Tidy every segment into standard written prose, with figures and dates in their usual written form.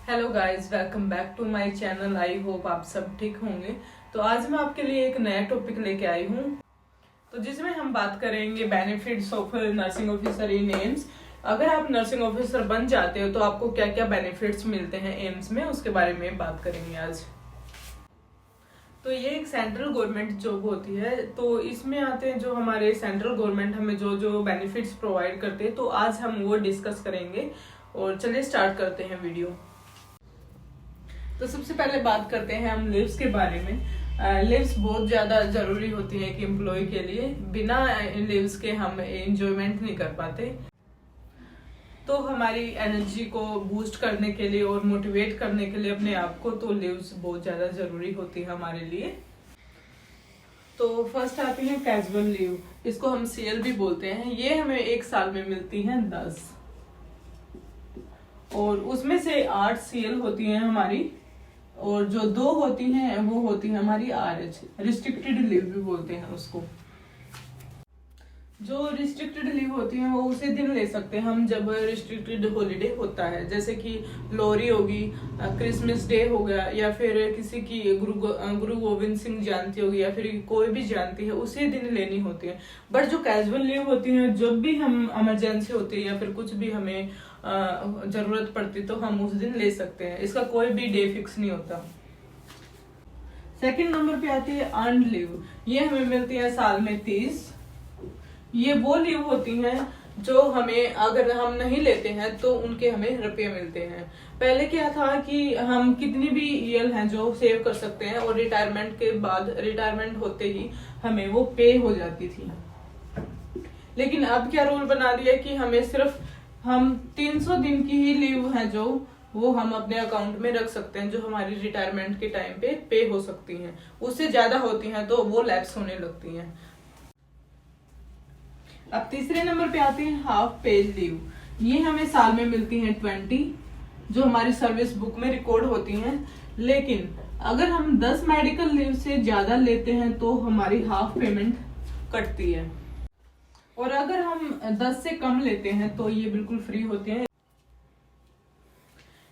Hello guys, welcome back to my channel. I hope आप सब ठीक होंगे। तो आज मैं आपके लिए एक नया टॉपिक लेके आई हूँ, तो जिसमें हम बात करेंगे benefits of nursing officer in AIIMS. अगर आप नर्सिंग ऑफिसर बन जाते हो तो आपको क्या क्या बेनिफिट्स मिलते हैं एम्स में, उसके बारे में बात करेंगे आज। तो ये एक सेंट्रल गवर्नमेंट जॉब होती है, तो इसमें आते हैं जो हमारे सेंट्रल गवर्नमेंट हमें जो जो बेनिफिट्स प्रोवाइड करते हैं, तो आज हम वो डिस्कस करेंगे। और चलिए स्टार्ट करते हैं वीडियो। तो सबसे पहले बात करते हैं हम लीव्स के बारे में। लीव्स बहुत ज्यादा जरूरी होती है एक एम्प्लॉय के लिए। बिना लीव्स के हम एंजॉयमेंट नहीं कर पाते। तो हमारी एनर्जी को बूस्ट करने के लिए और मोटिवेट करने के लिए अपने आप को, तो लीव्स बहुत ज्यादा जरूरी होती है हमारे लिए। तो फर्स्ट आती है कैजुअल लीव, इसको हम सीएल भी बोलते हैं। ये हमें एक साल में मिलती है 10, और उसमें से 8 सीएल होती हैं हमारी, और जो 2 होती हैं वो होती है हमारी आरएच, रिस्ट्रिक्टेड लीव भी बोलते हैं उसको। जो रिस्ट्रिक्टेड लीव होती है वो उसी दिन ले सकते हैं हम जब रिस्ट्रिक्टेड हॉलीडे होता है, जैसे कि लोहरी होगी, क्रिसमस डे हो गया, या फिर किसी की गुरु गोविंद सिंह जयंती होगी, या फिर कोई भी जयंती है, उसी दिन लेनी होती है। बट जो कैजुअल लीव होती है, जब भी हम इमरजेंसी होती है या फिर कुछ भी हमें जरूरत पड़ती तो हम उस दिन ले सकते हैं। इसका कोई भी डे फिक्स नहीं होता। सेकंड नंबर पे आती है अर्न्ड लीव। ये हमें मिलती है साल में 30। ये वो लीव होती हैं जो हमें, अगर हम नहीं लेते हैं तो उनके हमें रुपये मिलते हैं। पहले क्या था कि हम कितनी भी ईएल हैं जो सेव कर सकते हैं, और रिटायरमेंट के बाद, रिटायरमेंट होते ही हमें वो पे हो जाती थी। लेकिन अब क्या रूल बना दिया कि हमें सिर्फ हम 300 दिन की ही लीव है जो वो हम अपने अकाउंट में रख सकते हैं, जो हमारी रिटायरमेंट के टाइम पे हो सकती हैं। उससे ज्यादा होती हैं तो वो लैप्स होने लगती हैं। अब तीसरे नंबर पे आते हैं हाफ पेड लीव। ये हमें साल में मिलती हैं 20, जो हमारी सर्विस बुक में रिकॉर्ड होती हैं। लेकिन अगर हम 10 मेडिकल लीव से ज्यादा लेते हैं तो हमारी हाफ पेमेंट कटती है, और अगर हम 10 से कम लेते हैं तो ये बिल्कुल फ्री होते हैं।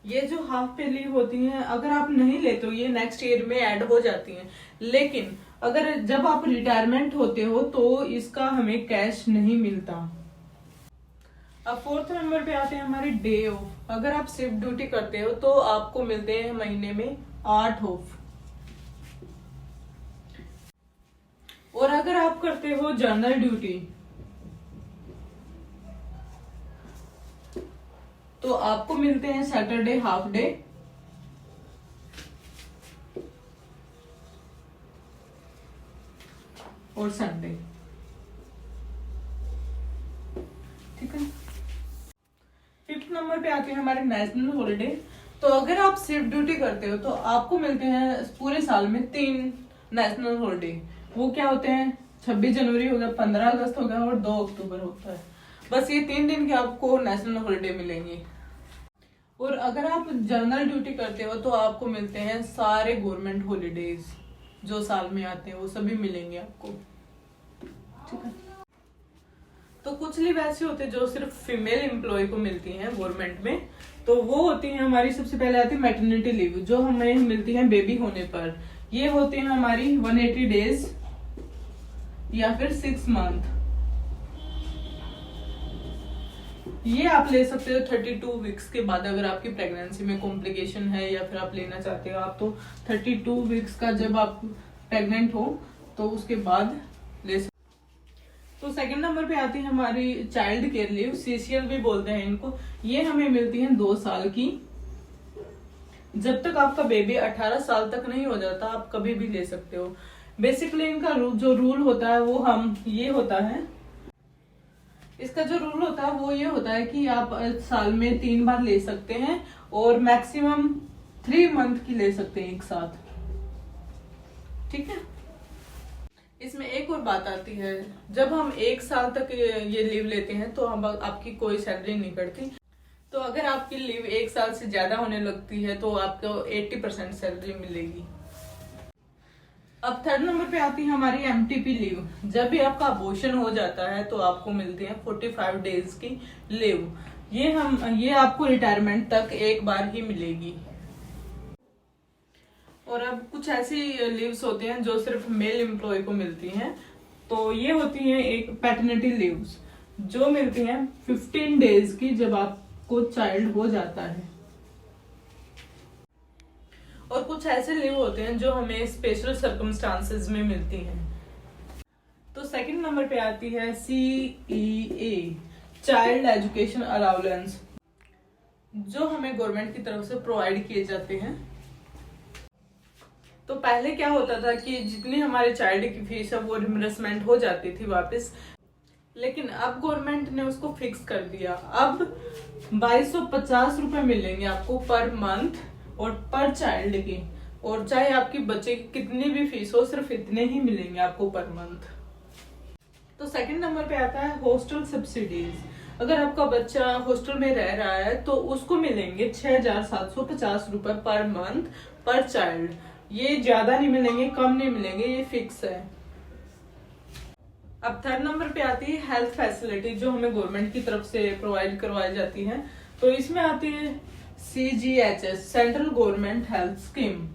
ये जो हाफ पे लीव होती हैं, अगर आप नहीं लेते हो ये नेक्स्ट ईयर में ऐड हो जाती हैं। लेकिन अगर जब आप रिटायरमेंट होते हो तो इसका हमें कैश नहीं मिलता। अब फोर्थ नंबर पे आते हैं हमारे डे ऑफ। अगर आप शिफ्ट ड्यूटी करते हो तो आपको मिलते हैं महीने में 8 ऑफ। और अगर आप करते हो जनरल ड्यूटी तो आपको मिलते हैं सैटरडे हाफ डे, और संडे। ठीक है। फिफ्थ नंबर पे आते हैं हमारे नेशनल हॉलिडे। तो अगर आप शिफ्ट ड्यूटी करते हो तो आपको मिलते हैं पूरे साल में 3 नेशनल हॉलिडे। वो क्या होते हैं? 26 जनवरी हो गया, 15 अगस्त हो गया, और 2 अक्टूबर होता है। बस ये 3 दिन के आपको नेशनल हॉलिडे मिलेंगे। और अगर आप जनरल ड्यूटी करते हो तो आपको मिलते हैं सारे गवर्नमेंट हॉलीडेज जो साल में आते हैं, वो सभी मिलेंगे आपको। ठीक है। तो कुछ लीव ऐसे होते हैं जो सिर्फ फीमेल एम्प्लॉय को मिलती हैं गवर्नमेंट में। तो वो होती है हमारी, सबसे पहले आती है मैटरनिटी लीव, जो हमें मिलती है बेबी होने पर। ये होती है हमारी 180 डेज या फिर 6 मंथ। ये आप ले सकते हो 32 वीक्स के बाद। अगर आपकी प्रेगनेंसी में कॉम्प्लिकेशन है या फिर आप लेना चाहते हो आप, तो 32 वीक्स का जब आप प्रेग्नेंट हो तो उसके बाद ले सकते। तो सेकंड नंबर पे आती है हमारी चाइल्ड केयर लीव, सीसीएल भी बोलते हैं इनको। ये हमें मिलती है 2 साल की। जब तक आपका बेबी 18 साल तक नहीं हो जाता आप कभी भी ले सकते हो। बेसिकली इनका जो रूल होता है वो ये होता है, इसका जो रूल होता है वो ये होता है कि आप साल में 3 बार ले सकते हैं, और मैक्सिमम 3 मंथ की ले सकते हैं एक साथ। ठीक है। इसमें एक और बात आती है, जब हम 1 साल तक ये लीव लेते हैं तो हम आपकी कोई सैलरी नहीं कटती। तो अगर आपकी लीव 1 साल से ज्यादा होने लगती है तो आपको 80% सैलरी मिलेगी। अब थर्ड नंबर पे आती है हमारी एमटीपी लीव। जब भी आपका अबॉर्शन हो जाता है तो आपको मिलती है 45 डेज की लीव। ये आपको रिटायरमेंट तक एक बार ही मिलेगी। और अब कुछ ऐसी लीव्स होती हैं जो सिर्फ मेल एम्प्लॉय को मिलती हैं। तो ये होती हैं एक पैटर्निटी लीव्स जो मिलती हैं 15 डेज की, जब आपको चाइल्ड हो जाता है। और कुछ ऐसे लीव होते हैं जो हमें स्पेशल सर्कमस्टांसेस में मिलती हैं। तो सेकंड नंबर पे आती है CEA, चाइल्ड एजुकेशन अलाउंस, जो हमें गवर्नमेंट की तरफ से प्रोवाइड किए जाते हैं। तो पहले क्या होता था कि जितनी हमारे चाइल्ड की फीस है वो रिम्बर्समेंट हो जाती थी वापस, लेकिन अब गवर्नमेंट ने उसको फिक्स कर दिया। अब 2250 रुपए मिलेंगे आपको पर मंथ और पर चाइल्ड की, और चाहे आपकी बच्चे की कितनी भी फीस हो सिर्फ इतने ही मिलेंगे आपको पर मंथ। तो सेकंड नंबर पे आता है हॉस्टल सब्सिडीज। अगर आपका बच्चा हॉस्टल में रह रहा है तो उसको मिलेंगे 6750 रुपए पर मंथ पर चाइल्ड। ये ज्यादा नहीं मिलेंगे, कम नहीं मिलेंगे, ये फिक्स है। अब थर्ड नंबर पे आती है हेल्थ फैसिलिटी जो हमें गवर्नमेंट की तरफ से प्रोवाइड करवाई जाती है। तो इसमें आती है CGHS, central government health scheme.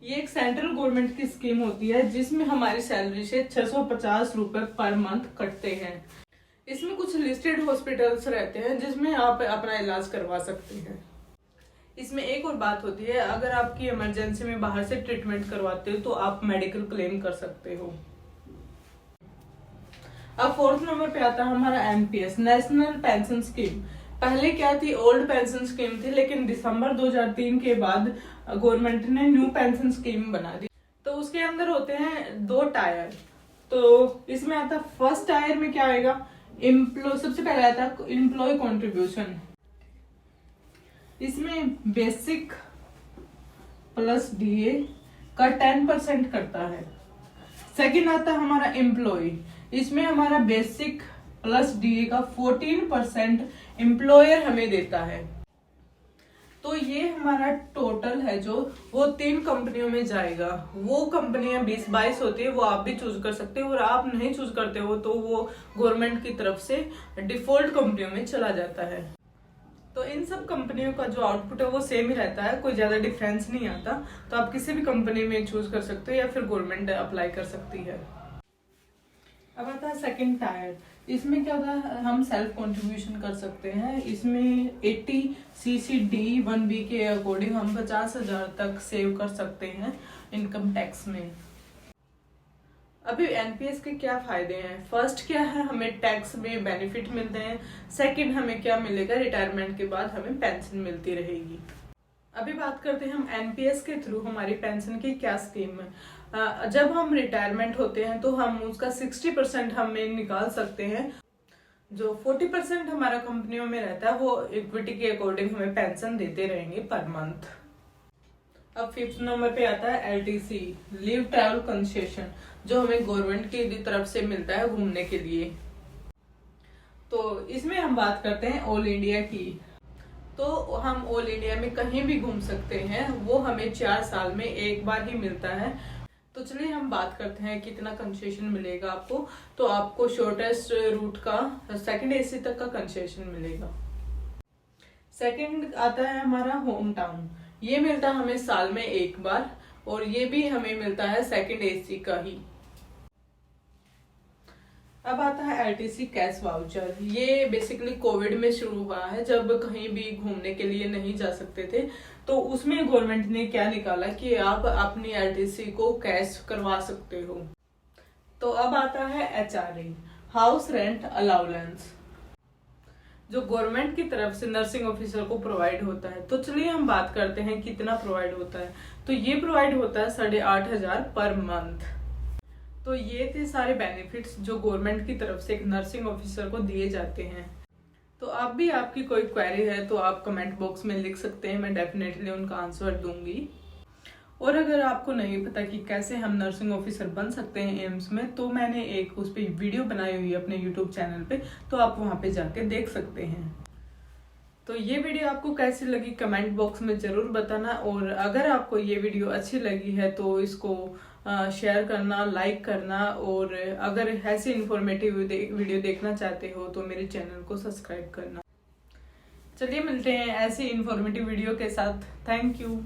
ये एक सेंट्रल गवर्नमेंट की स्कीम होती है जिसमें हमारी सैलरी से 650 रुपए पर मंथ कटते हैं। इसमें कुछ लिस्टेड हॉस्पिटल्स रहते हैं जिसमें आप अपना इलाज करवा सकते हैं। इसमें एक और बात होती है, अगर आपकी इमरजेंसी में बाहर से ट्रीटमेंट करवाते हो तो आप मेडिकल क्लेम कर सकते हो। अब फोर्थ नंबर पे आता है हमारा NPS, नेशनल पेंशन स्कीम। पहले क्या थी, ओल्ड पेंशन स्कीम थी, लेकिन दिसंबर 2003 के बाद गवर्नमेंट ने न्यू पेंशन स्कीम बना दी। तो उसके अंदर होते हैं 2 टायर। तो इसमें आता फर्स्ट टायर में क्या आएगा, सबसे पहले आता है एम्प्लॉय कॉन्ट्रीब्यूशन। इसमें बेसिक प्लस DA का 10% करता है। सेकंड आता है हमारा एम्प्लॉय, इसमें हमारा बेसिक प्लस DA का 14% एम्प्लॉयर हमें देता है। तो ये हमारा टोटल है जो वो 3 कंपनियों में जाएगा। वो कंपनियां 20-22 होती है, वो आप भी चूज कर सकते हो, और आप नहीं चूज करते हो तो वो गवर्नमेंट की तरफ से डिफॉल्ट कंपनियों में चला जाता है। तो इन सब कंपनियों का जो आउटपुट है वो सेम ही रहता है, कोई ज्यादा डिफरेंस नहीं आता। तो आप किसी भी कंपनी में चूज कर सकते हो या फिर गवर्नमेंट अप्लाई कर सकती है। अब आता है सेकंड टायर। इसमें क्या होता है, हम सेल्फ कंट्रीब्यूशन कर सकते हैं। इसमें 80 CCD 1B के अकॉर्डिंग हम 50,000 तक सेव कर सकते हैं इनकम टैक्स में। अभी NPS के क्या फायदे हैं, फर्स्ट क्या है, हमें टैक्स में बेनिफिट मिलते हैं। सेकंड हमें क्या मिलेगा, रिटायरमेंट के बाद हमें पेंशन मिलती रहेगी। अभी बात करते हैं हम NPS के थ्रू हमारी पेंशन की क्या स्कीम है। जब हम रिटायरमेंट होते हैं तो हम उसका 60% हमें निकाल सकते हैं। जो 40% हमारा कंपनियों में रहता है वो इक्विटी के अकॉर्डिंग हमें पेंशन देते रहेंगे पर मंथ। अब फिफ्थ नंबर पे आता है LTC, लीव ट्रैवल कंसेशन, जो हमें गवर्नमेंट की तरफ से मिलता है घूमने के लिए। तो इसमें हम बात करते हैं ऑल इंडिया की। तो हम ऑल इंडिया में कहीं भी घूम सकते हैं, वो हमें 4 साल में एक बार ही मिलता है। तो चलिए हम बात करते हैं कितना कंसेशन मिलेगा आपको। तो आपको शॉर्टेस्ट रूट का 2nd AC तक का कंसेशन मिलेगा। सेकंड आता है हमारा होम टाउन, ये मिलता है हमें साल में एक बार, और ये भी हमें मिलता है 2nd AC का ही। अब आता है LTC कैश वाउचर। ये बेसिकली कोविड में शुरू हुआ है, जब कहीं भी घूमने के लिए नहीं जा सकते थे, तो उसमें गवर्नमेंट ने क्या निकाला कि आप अपनी LTC को कैश करवा सकते हो। तो अब आता है HRA, हाउस रेंट अलाउंस, जो गवर्नमेंट की तरफ से नर्सिंग ऑफिसर को प्रोवाइड होता है। तो चलिए हम बात करते हैं कितना प्रोवाइड होता है। तो ये प्रोवाइड होता है 8,500 पर मंथ। तो ये थे सारे बेनिफिट्स जो गवर्नमेंट की तरफ से एक नर्सिंग ऑफिसर को दिए जाते हैं। तो आप भी, आपकी कोई क्वेरी है तो आप कमेंट बॉक्स में लिख सकते हैं, मैं डेफिनेटली उनका आंसर दूंगी। और अगर आपको नहीं पता कि कैसे हम नर्सिंग ऑफिसर बन सकते हैं एम्स में, तो मैंने एक उस पर वीडियो बनाई हुई है अपने यूट्यूब चैनल पे, तो आप वहां पे जाके देख सकते हैं। तो ये वीडियो आपको कैसी लगी कमेंट बॉक्स में जरूर बताना, और अगर आपको ये वीडियो अच्छी लगी है तो इसको शेयर करना, लाइक करना, और अगर ऐसी इंफॉर्मेटिव वीडियो देखना चाहते हो तो मेरे चैनल को सब्सक्राइब करना। चलिए मिलते हैं ऐसी इंफॉर्मेटिव वीडियो के साथ। Thank you.